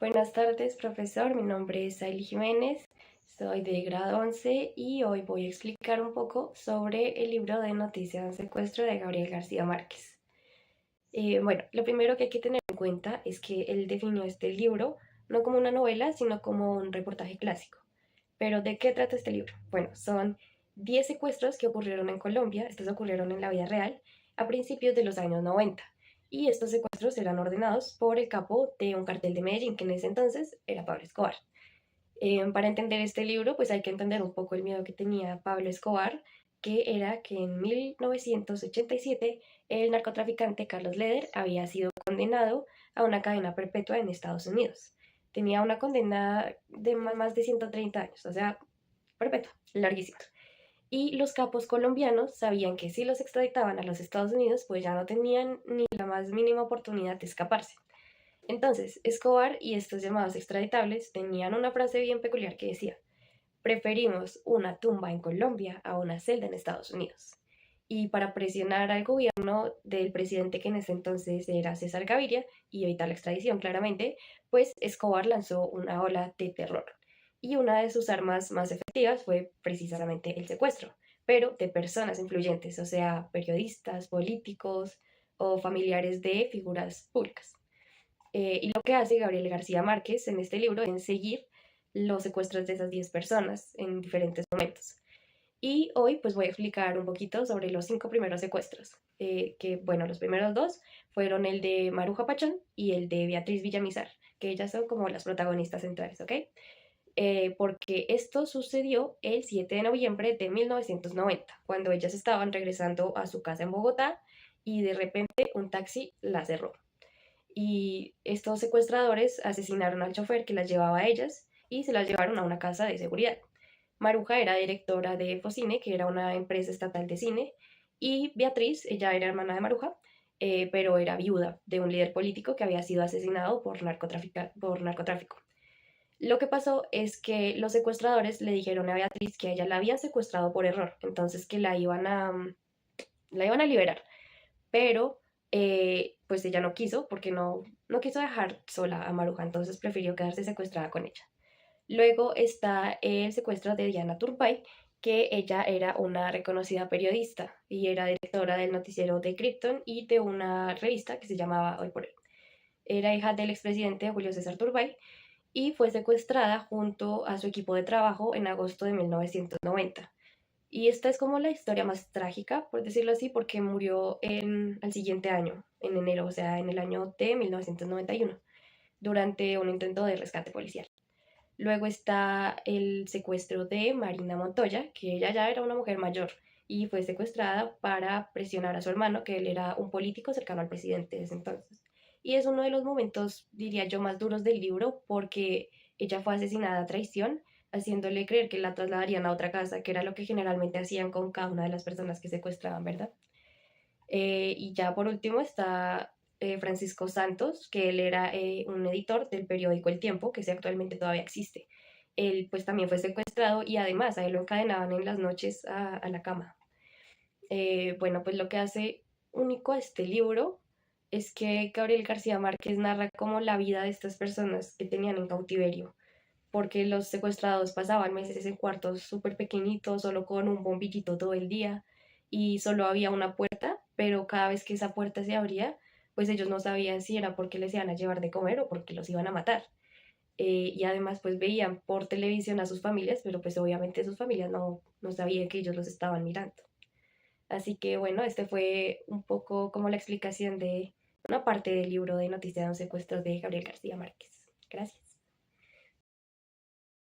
Buenas tardes, profesor. Mi nombre es Ailey Jiménez, soy de grado 11 y hoy voy a explicar un poco sobre el libro de Noticias de un secuestro de Gabriel García Márquez. Bueno, lo primero que hay que tener en cuenta es que él definió este libro no como una novela, sino como un reportaje clásico. ¿Pero de qué trata este libro? Bueno, son 10 secuestros que ocurrieron en Colombia, estos ocurrieron en la vida real, a principios de los años 90. Y estos secuestros eran ordenados por el capo de un cartel de Medellín, que en ese entonces era Pablo Escobar. Para entender este libro, pues hay que entender un poco el miedo que tenía Pablo Escobar, que era que en 1987 el narcotraficante Carlos Leder había sido condenado a una cadena perpetua en Estados Unidos. Tenía una condena de más de 130 años, o sea, perpetua, larguísima. Y los capos colombianos sabían que si los extraditaban a los Estados Unidos, pues ya no tenían ni la más mínima oportunidad de escaparse. Entonces, Escobar y estos llamados extraditables tenían una frase bien peculiar que decía: preferimos una tumba en Colombia a una celda en Estados Unidos. Y para presionar al gobierno del presidente que en ese entonces era César Gaviria y evitar la extradición claramente, pues Escobar lanzó una ola de terror. Y una de sus armas más efectivas fue precisamente el secuestro, pero de personas influyentes, o sea, periodistas, políticos o familiares de figuras públicas. Y lo que hace Gabriel García Márquez en este libro es seguir los secuestros de esas 10 personas en diferentes momentos. Y hoy pues voy a explicar un poquito sobre los 5 primeros secuestros, que bueno, los primeros dos fueron el de Maruja Pachón y el de Beatriz Villamizar, que ellas son como las protagonistas centrales, ¿ok? Porque esto sucedió el 7 de noviembre de 1990, cuando ellas estaban regresando a su casa en Bogotá y de repente un taxi las cerró. Y estos secuestradores asesinaron al chofer que las llevaba a ellas y se las llevaron a una casa de seguridad. Maruja era directora de Focine, que era una empresa estatal de cine, y Beatriz, ella era hermana de Maruja, pero era viuda de un líder político que había sido asesinado por narcotráfico. Lo que pasó es que los secuestradores le dijeron a Beatriz que a ella la habían secuestrado por error, entonces que la iban a liberar, pero pues ella no quiso porque no quiso dejar sola a Maruja, entonces prefirió quedarse secuestrada con ella. Luego está el secuestro de Diana Turbay, que ella era una reconocida periodista y era directora del noticiero de Krypton y de una revista que se llamaba Hoy por Hoy. Era hija del expresidente Julio César Turbay y fue secuestrada junto a su equipo de trabajo en agosto de 1990. Y esta es como la historia más trágica, por decirlo así, porque murió al siguiente año, en enero, o sea, en el año de 1991, durante un intento de rescate policial. Luego está el secuestro de Marina Montoya, que ella ya era una mujer mayor y fue secuestrada para presionar a su hermano, que él era un político cercano al presidente de ese entonces. Y es uno de los momentos, diría yo, más duros del libro porque ella fue asesinada a traición, haciéndole creer que la trasladarían a otra casa, que era lo que generalmente hacían con cada una de las personas que secuestraban, ¿verdad? Y ya por último está Francisco Santos, que él era un editor del periódico El Tiempo, que actualmente todavía existe. Él pues también fue secuestrado y además a él lo encadenaban en las noches a la cama. Bueno, pues lo que hace único a este libro es que Gabriel García Márquez narra como la vida de estas personas que tenían en cautiverio, porque los secuestrados pasaban meses en cuartos súper pequeñitos, solo con un bombillito todo el día, y solo había una puerta, pero cada vez que esa puerta se abría, pues ellos no sabían si era porque les iban a llevar de comer o porque los iban a matar. Y además pues veían por televisión a sus familias, pero pues obviamente sus familias no sabían que ellos los estaban mirando. Así que bueno, este fue un poco como la explicación de una parte del libro de Noticias de un secuestro de Gabriel García Márquez. Gracias.